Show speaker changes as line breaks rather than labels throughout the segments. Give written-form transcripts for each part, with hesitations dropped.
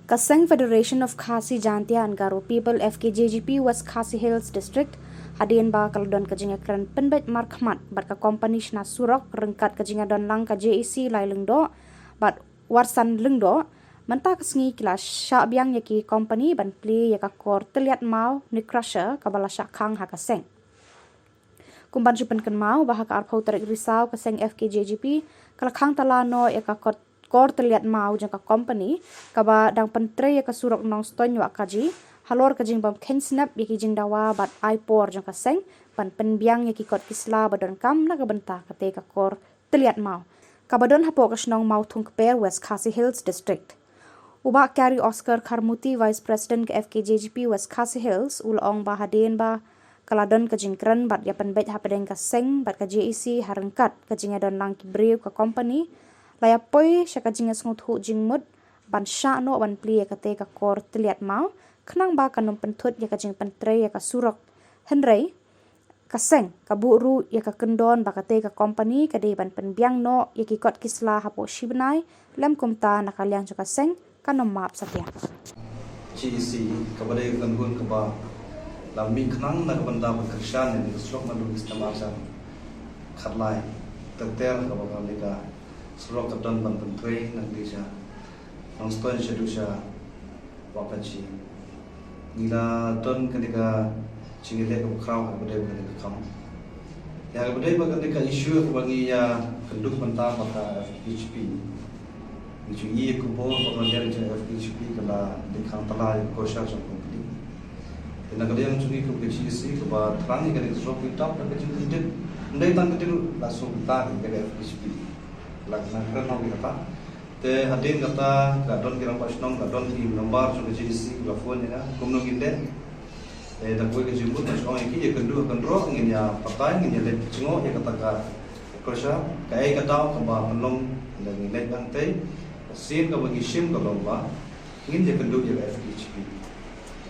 Kaseng Federation of Khasi Jantia Angaro People FKJGP West Khasi Hills District hadin ba kaladon kajinga kran penbet markmat bat ka company shna surok rengkat kajinga don lang ka JEC lai lengdo bat warsan lengdo menta kasngi kila sha biang yaki company ban pli yaka kor teliat mau ni crusher kabala sha khang ha kaseng kumban jupen kan mau bah ka arpau tarik risau kaseng FKJGP kala khang tala no yaka kor terlihat mau jangka company kaba dang pentre ya kasurok nong ston wa kaji halor kajing bam ken snap yaki jing dawa bat ipor jangka seng pan penbiang yaki kot kisla badon kam na kabenta kate ka kor terlihat mau kabadon hapo kasnong mau thung per West Khasi Hills District uba carry Oscar Kharmuti Vice President ke FKJGP West Khasi Hills ulong ba hadin ba kaladon kajing kran bat ya penbet hapadeng ka seng bat ka JEC harengkat kajing adon lang kibriu ka company laya poi syaka jinga sungut hu jingmut ban sha no ban pli ka te ka kor teliat mau khnang ba kanum pentut ya ka jing pentre ya ka surok henrei ka seng ka buru ya ka kendon ba ka te ka company ka de ban penbiang no ya ki kot kisla hapo shibnai lem kumta nakalyang ka seng kanom map satya
GEC kabade kan gun ka ba lambi khnang na ka banda ba kakshan ni surok malu istamar sa khatlai terter ka ba ka surok kadon ban pentre nang disa nang stone shadusha wapachi nila don ketika cingile ke kraw kabade ketika kam ya kabade ketika isu bagi ya kenduk mentah maka FHP isu iya kubo pengajar FHP kala dikang tala kosha sa company ina kalian cungi ke GEC ke ba trangi ke surok kitap dan kecil kecil ndai tang kecil langsung kita ke FHP lakna kran kita kata te hadin kata gadon kirang pasnong gadon di nomor so GEC telefon ya kumno ginde da koi ke jumut mas ong ki ye kendu kendro ngin ya patai ngin ya le chingo ya kata ka kursa kai kata ka ba penom ngin le bang te sim ka bagi sim ka lomba ngin ya kendu ya FHP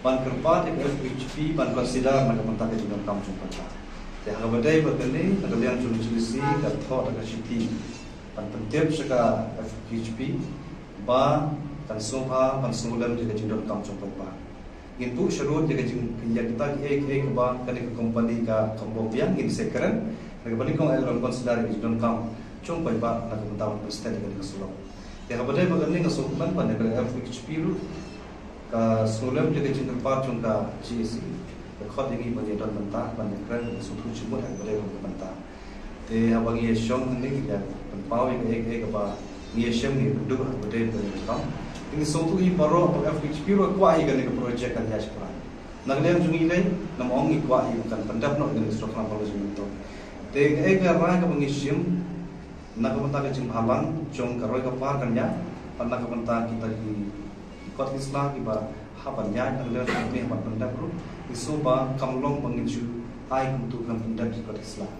ban kerpat ya FHP ban consider na ka mata ke jinam kam chung kata te ha badai bakane na kalian chung GEC ka tho ta ka shiti pan pentip saka FHP ba kan sumha pan sumulam jega jindot kam chompot ba intu syarut jega jing ya kita ek ba kan ke company ka kambo biang in sekren nag bani kong elron consider jindot kam chompot ba na kumtawan president ka sulo ya kabade ba kan ni summan pan ke FHP ru ka sumulam jega jindot pa chung ka GEC ka khot dingi ban jindot banta ban kren sutu chimut ak bade ko banta te abang ye shong ni ya pau ek ba ni shem ni du bade bade kam ini sotu i baro FHP ro kwa i gane project kan ya shpra naglem jungi lai nam ong i kwa i kan pandap no ni stok na palo jung to te ek ra ka bang shem na ka mata ka jing halang jong ka roi ka par kan ya pan na ka mata kita ki kot islam ki ba ha ban ya naglem ni ha pandap ro iso ba kamlong bang chu ai kum tu kan pandap ki kot islam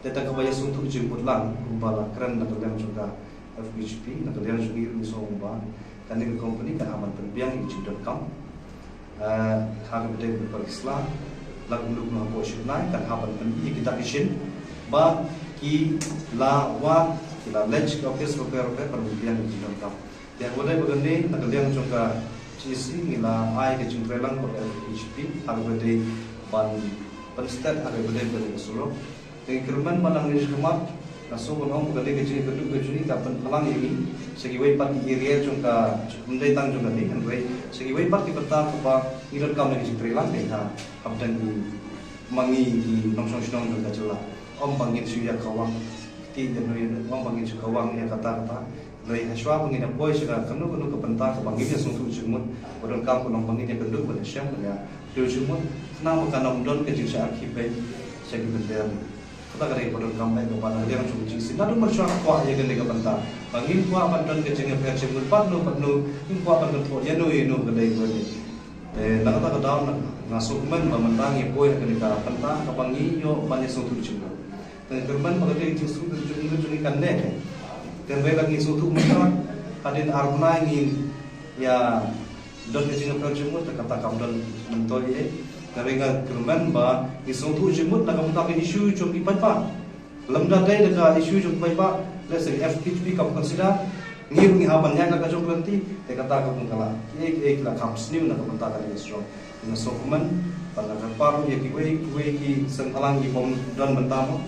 teta kabaya suntuk jemput lang kumbala keren na kalian juga FHP na kalian juga miso umba kan ni company kan aman penbiang ichi.com harga bede per Islam lagu lu po shunai kan haban penbi kita kishin ba ki la wa kila lech office ko per penbiang ichi.com ya boleh begini na kalian juga GEC ngila ai ke jumpa lang ko FHP harga bede ban penstat harga bede bede solo Kerman malang ni sekemat, naso konong bukan dia kecil kedua kecil kapan halang ini segi way part area jungka mendai tang jungka ni kan way segi way part kita apa ilat kau ni kecil terlang ni ha abdan di mangi di nongsong senong jungka celah om bangin suya kawang ti dan om bangin suya kawang ni kata dari haswa bangin boy sudah kanu kepentar bangin yang sungguh cumut orang kau konong bangin yang kedua pada siang pada dua cumut nama kanam don kecil saya arkibai segi bendera kita kali pada kampai kepada dia yang cuci sih. Nado mercuak kuah ya gende kepentar. Bangin kuah pandan kecingnya versi berpat no penuh. Ini kuah pandan tu ya no kedai gede. Nak kata daun ngasuk men mementangi boy ketika pentar kapangi yo banyak suatu cuma. Dan kerban pada dia justru tunjuk kan nek. Dan mereka lagi suatu mentar hadin armai ingin ya don kecingnya versi cuma kata kamdan mentol ye. Naringa kerman ba isong tu jemut na kamuta ke isu jom ipat pa lamda dai daga isu jom pai pa let's say FHP kam consider ngi haban yang ka jong lanti te kata ka mungkala ek la kam sniu na ka banta ka ni strong na sokuman pada ka paru ye ki we ki sang alang ki bom don banta mo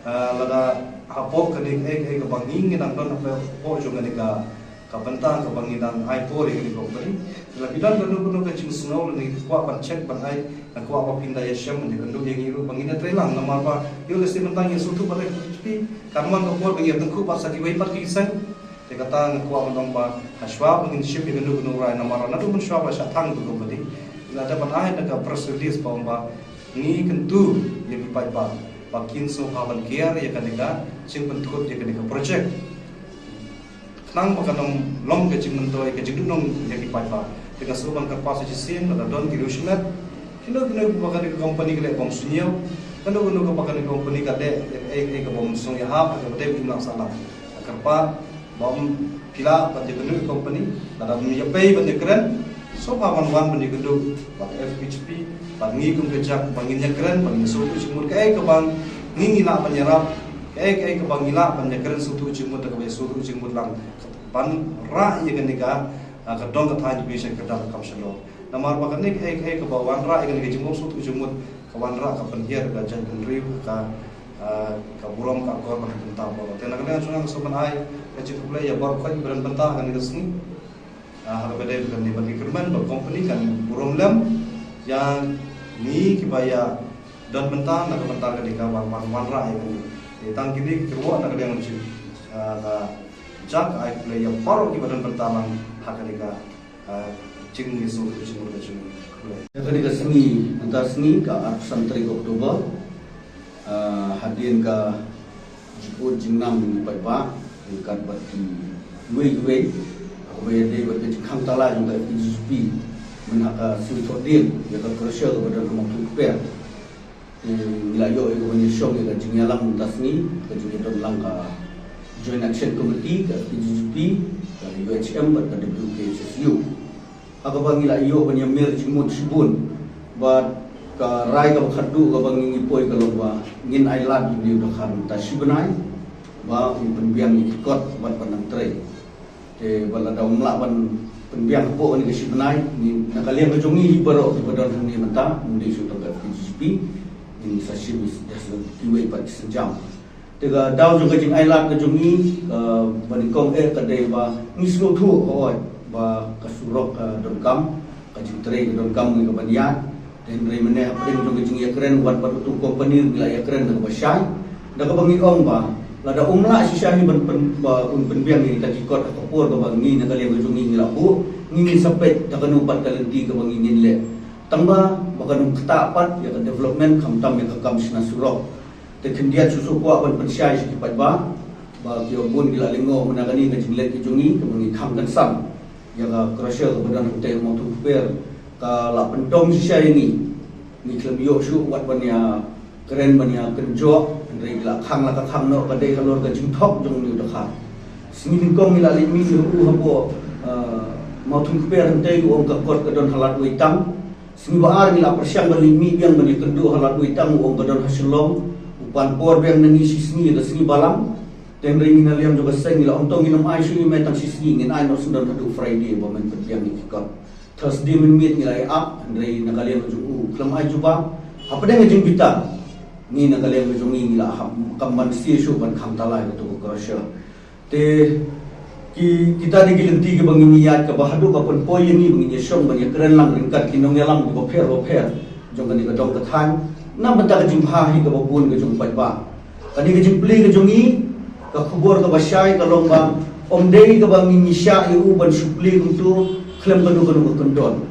lada hapok ka ni ek banging nang don apa po jong ni ka banta ka banging dan ai po re ni ko bari la bidan ka no ka ching snow ni kwa ban check ban ai na kwa pa pinda ya shem ni kan do ye ngi ru banging na trelang na marpa yo le si banta ye sutu ba pi karman ko por bagi tengku pa sa ki we pat ki sang te kata ngkuwa mendong ba haswa bangin ship ni genduk genduk rai namara na tu menshwa ba syatang tu kembali ila dapat ai na ka press release pa ba ni kentu ye bi pai ba pakin so hawan care ye kanika sing bentuk ye kanika project nang ba kanong long ke jing mentoi ke jing nong ye bi pai ba dengan suban ka pas ji sim na don ki rushmet kino ba kanika company ke le bom sunyo kano ka ba kanika company ka de e ka bom sunyo ha ka de bi lang sala karpa bom pila pada gedung company dalam menyapai pada keren so paman wan pada gedung pada FHP pada ngi kum kejak banginnya keren bangin suatu cumur ke bang ngi la penyerap ke bang ngila pada keren suatu cumur tak ke suatu cumur lang pan ra ye kenika ka dong ka thaji bisa ke dalam kam selo namar bakan ni ke bawan ra ye kenika cumur suatu cumur kawan ra ka penhiar ka jan riu ka burom ka kor ban bentang bo tena kalian sunang sopan ai kecil pula ya baru kan beran bentang kan itu sini hal beda bukan di bagi kerman bo company kan burom lem yang ni kibaya dan bentang nak bentang ke di kawan wan ra ya ni tang kini kerwa nak kalian uci jak ai pula ya baru ki badan bentang hak ka cing ni so cing ni cing
ya ketika seni antar seni ke ratusan tarik Oktober hadirin ke jiput jingnam ni pai dekat bagi gue aku bayar dia bagi jingkang tala juga FGGP menhaka sui todil ya ke Croatia kepada rumah tumpah nilayo itu banyak syok ya ke jingyalang tas ni ke jingyalang langka Joint Action Committee ke FGGP ke UHM ke WKSSU aku bagi nilayo banyak mir jimut sibun but ke rai ke khadu ke bangi poi ke lomba ngin ailat di udahan tasibenai ba penbiang ikot ban panang tre te bala da umla ban penbiang po ni kesibenai ni nakalian kejongi baro di badan ni menta mundi su tangkat PGP ini sasim jas kiwe pat senjam tega daw juga jing ailat kejongi banikong kadai ba ngisno thu oi ba kasurok donkam kajing tre donkam ni kabanian dan dari mana apa yang juga jing ya keren buat patu company bila ya keren dengan basyai da kabangi ong ba lada umla sisyahi penbiang ni tak ikut akapur ke bangi nak kalian berjungi ni lapu ngini sampai tak kena upat talenti ke bangi ni le tambah bahkan ketapat ya ke development kamtam ya ke kamsina surok terkendiat susu kuat ban pensyai sekipat ba bagi obun gila lengo menagani ke jinglet ke jungi ke bangi kam dan sam ya ke Croatia ke badan hotel mau tuper ke la pendom sisyahi ni kelembio su buat banyak keren banyak kerja dari belakang lah kakang no kadai kalau ke jingtok jong ni dah sini kong ila limi hu habo mau tung per hentai uang ke kot ke don halat uitang sini baar ni la persiang balimi yang bani kendu halat uitang uang ke don hasilong upan por yang nangi sini ke sini balam dan ring ni liam juga seng ila ontong minum ai sini metang sini ngin ai no sundan hadu Friday bamen perpiang ni kot Thursday min meet ni lai up dari nakalian ju kelam ai juba apa dia ngajing bita ni nak kalian berjungi ni lah kamban station ban kham talai ke tu Croatia te kita ni gilenti ke bangi niat ke bahadu ka pon poi ni bangi syong bangi keren lang ringkat kinong yalang ko pher jong ni ka dong ka than nam benta ka jimpha hi ka babun ke jong pai ba kani ke jimpli ke jongi ka khubor ka basyai ka lomba omdei ka bangi nisya yu ban supli untuk klem ka du ka kondon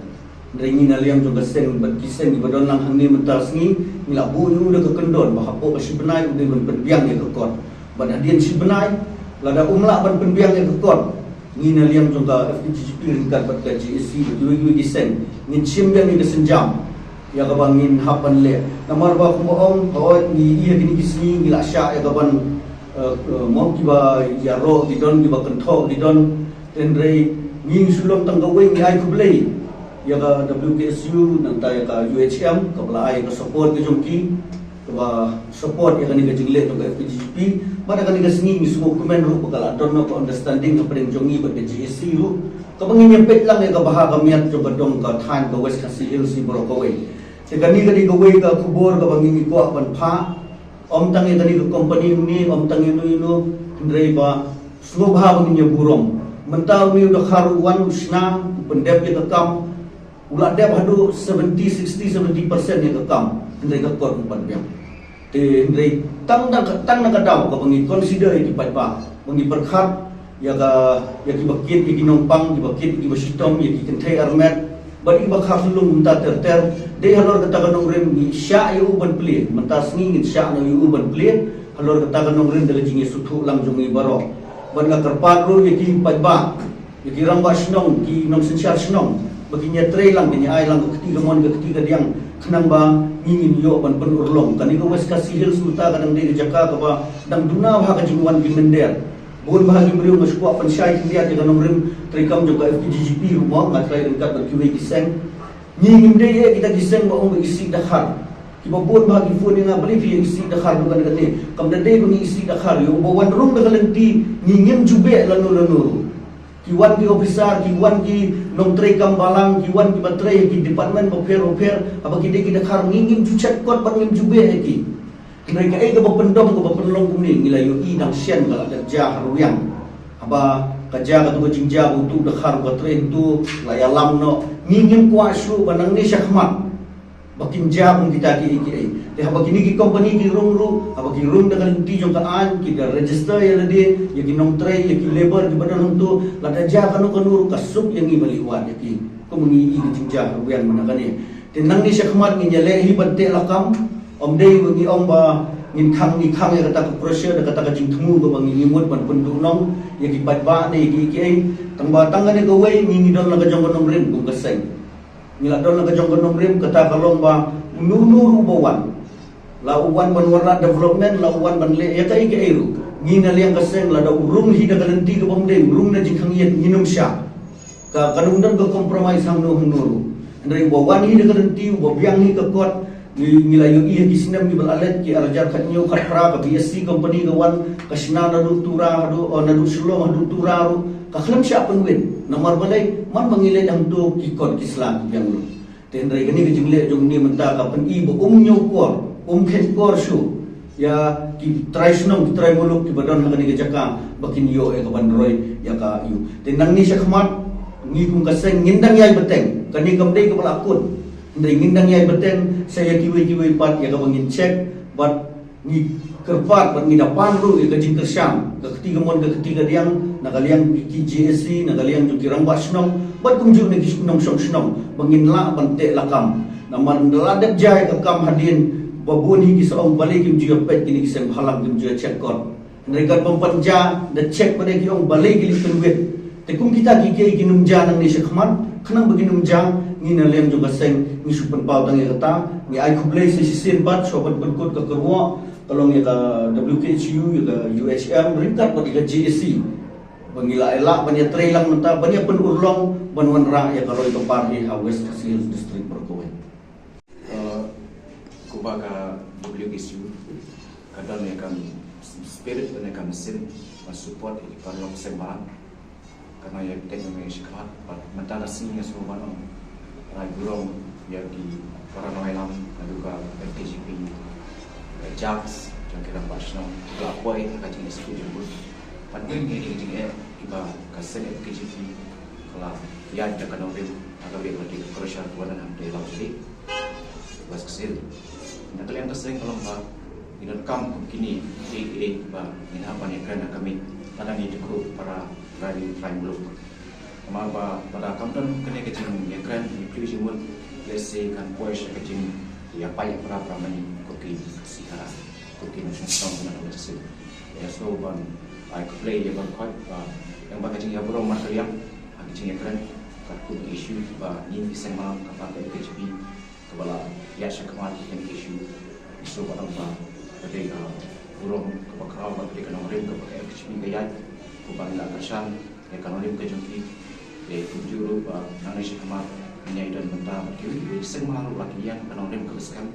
ringin aliam juga sen berkisen di badan lang hangni mental sengi mila bunyu udah ke kendon bahapo ke sibenai udah ban penbiang ya ke kot ban hadian sibenai lada umla ban penbiang ya ke kot ngin aliam juga FGGP ringkat bat ke GSC begitu gisen ngin simbiang ni senjam ya ke bangin hapan le namar ba kumoong kawat ni iya kini kisni ngila sya ya ke ban mau kiba yaro di don kiba kentok di don tenrei ngin sulom tanggaweng ni ai kublei ya ke WKSU nanti ya ke UHM ke belai ke support ke jongki ke support yang kami kejilek untuk FPGP, pada kami kesini semua komen ru bakal ada no understanding kepada jongi pada GSC ru. Kapangin nyempet lang ya kabaha kami at coba dong ka time ka West Khasi Hills si Borokaway. Sekali kali kaway ka kubur kapangin ikuak pan pa. Om tangi kali ka company ni om tangi inu ndrei ba semua baha kami burong. Mentau ni udah karuan usna pendep ya kekam. Ulah dep hadu 70% yang kekam. Ndrei ka kor umpan biang. Ndrei tang nak kadau kapangin consider di pa. Mengi berkat ya ki bakit ki nompang ki bakit ki basitom ya ki kentai armet bagi bakha sulung munta ter de halor kata kanong rem ni sya yu ban pli mentas ngin sya no yu ban pli halor kata kanong rem dele jingi suthu lang jungi baro ban ga kerpat ru ya ki pajba ya ki ramba snong ki nom sensyar snong bagi nya tre lang ni ai lang ketiga mon ke ketiga diang kenang ba ngin yo ban pen urlong kan ko West Khasi Hills sulta kadang de jaka ka ba dang duna ba ka jingwan ki mender bukan bahagi beliau masuk pensyai dia dengan nomor terikam juga FPGP rumah ngatai dekat berkiwi kiseng nyingin dia kita kiseng mau isi dakhar kita buat bahagi phone yang beli via isi dakhar bukan dekat ni kemudian dia mengisi dakhar yo bawan room dekat lenti nyingin jube lanu kiwan ki officer kiwan ki nom terikam balang kiwan ki batrai ki department oper apa kita dakhar nyingin jucat kot bangim jube ki mereka ke bapendom ke bapelong kuning nilai UI dang sian kalau kerja haruyang apa kerja katu kejingja untuk dekhar batren tu layalam no ngingin kuasu banang ni syahmat bakin jam kita ki teh apa kini ki company ki ru apa ki room dengan ti jong kaan kita register ya lade ya ki nom tray ya ki labor di badan tu lada ja kanu kasuk yang ni baliwan ya ki ko mengi kejingja haruyang manakani tenang ni syahmat ni nyale hi bante lakam om dei bagi om ba ngin khang ya kata ke pressure da kata ke jing thmu ko bang ngimut ban penduk nong ya ki bat ba ne ki ai tang ba tang ne ko wei ngi don la ka jong ko nom rim ko kaseng ngila don la ka jong ko nom rim kata kalong ba nuru bawan la uwan ban warna development la uwan ban le ya kai ke eru ngi na liang kaseng la da urung hi da kalenti ko bang dei urung na jing khang yet nginum sya ka kanundan ko compromise hang no nuru ndai bawan hi da kalenti bo biang hi ka kot nilai UI ki sinam ki balalet ki arjar khatnyo khatra ka BSC company kawan kasna nadu tura hadu nadu shlo hadu tura ru ka khlam sya penwin nomor balai man mangile dang tu ki kod islam yang lu tendrai gani ki jingle jong ni menta ka pen i bo nyo kor khen kor shu ya ki try snong ki try muluk ki badan gani ki jaka bakin yo e ka bandroi ya ka yu tenang ni syakmat ngi kum kaseng ngindang yai beteng kani kamdei ka balakun ndai ngindang yai beteng saya kiwi pat ya ka bangin check bat ni kerpat bat ni dapan ru ya ka jing kersam ka ketiga mon ka ketiga diang nakaliang ki GSC nakaliang ju kirang basnong bat kumju ni kisnong song bangin la bante lakam naman daladap jai ka kam hadin babun hi kisong balik kim ju pet kini kisang halang kim ju check kot mereka pempanja da check pada ki ong balik ki penwet te kum kita ki numja nang ni syakman kenang bagi numja ni na lem juga seng ni supen pau tang ya kata ni ai kublai se sisin bat sobat berkut ke kerwa tolong ya ka WKHU ya ka UHM ringkat pada ka GSC bangila elak banya trailang menta banya penurlong banwan ra ya kalau itu parhi West Khasi Hills district Borokaway
kubaga WKHU kadang ya kan spirit dan kan mesin support di parlong sembang karena ya teknologi sekarang mentara sini semua orang rai burung ya di para noilam juga FKGP JAX dan kira pasno lakwai kacing SQ jemput pandai ini jengke iba kasen FKGP kalau ya ada kan orang agak lebih lagi kerja buanan hampir lalu jadi was kesel nah kalian kesering kalau mbak inon kam kini ba ini apa nih kerana kami ada ni cukup para dari prime group maba pada kamton kene kecing ya kan di previous month let's say kan push kecing ya payah para mani koki sihara koki nasional dengan bersih ya so ban I play ya ban quite yang ba kecing ya bro marker yang kecing ya kan kat issue ba ni bisa malam kapal KHP kepala ya syakmal yang issue so ba ada burung kebakrau ba dengan orang ke KHP gaya kubang la kasan ya kan olim ke jongki e kujuru ba nangis sama nyai dan mentah berkiwi sing malu lagi yang kan olim ke sekan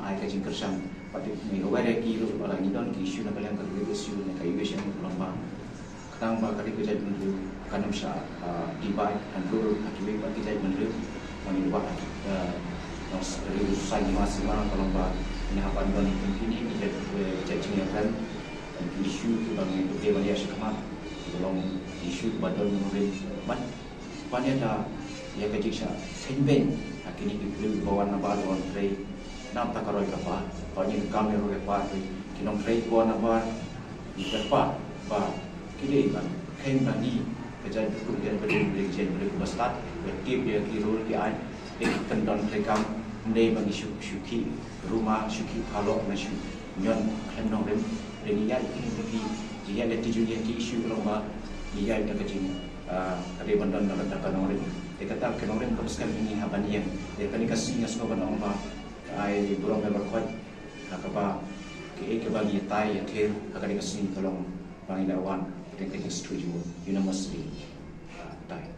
ai ka jing kersan pati may aware ki ro bala ni don ki issue na kalian ka issue na kai issue ni lamba kadang ba kali kerja mendu kanam sha divide and rule akibi ba kerja mendu mani ba nos dari susah ni masih mana kalau ba ni hapan don ini dia cacing kan isu tu bang itu dia balik asyik belum isu badal menurut man panya dah ya kecik sah kenben akini itu bawa nabar bawa tray nam tak karoi kapa panya kami roi kapa kinom tray bawa nabar kapa ba kini kan ken bani kerja kemudian berjaya berbesar bertip dia kirul ki ai ikan don rekam ndai bagi syuki rumah syuki kalau masuk nyon kenong rem deniya ini bagi jika ada tujuan ki isu lomba dia ada kecil ada bandan dalam data nomor dia kata kenong rem teruskan ini haban yang dia kan kasih semua bandan lomba ai burung berkot akaba ke bagi tai ya ker akan dikasih tolong bangilawan kita setuju unanimously tai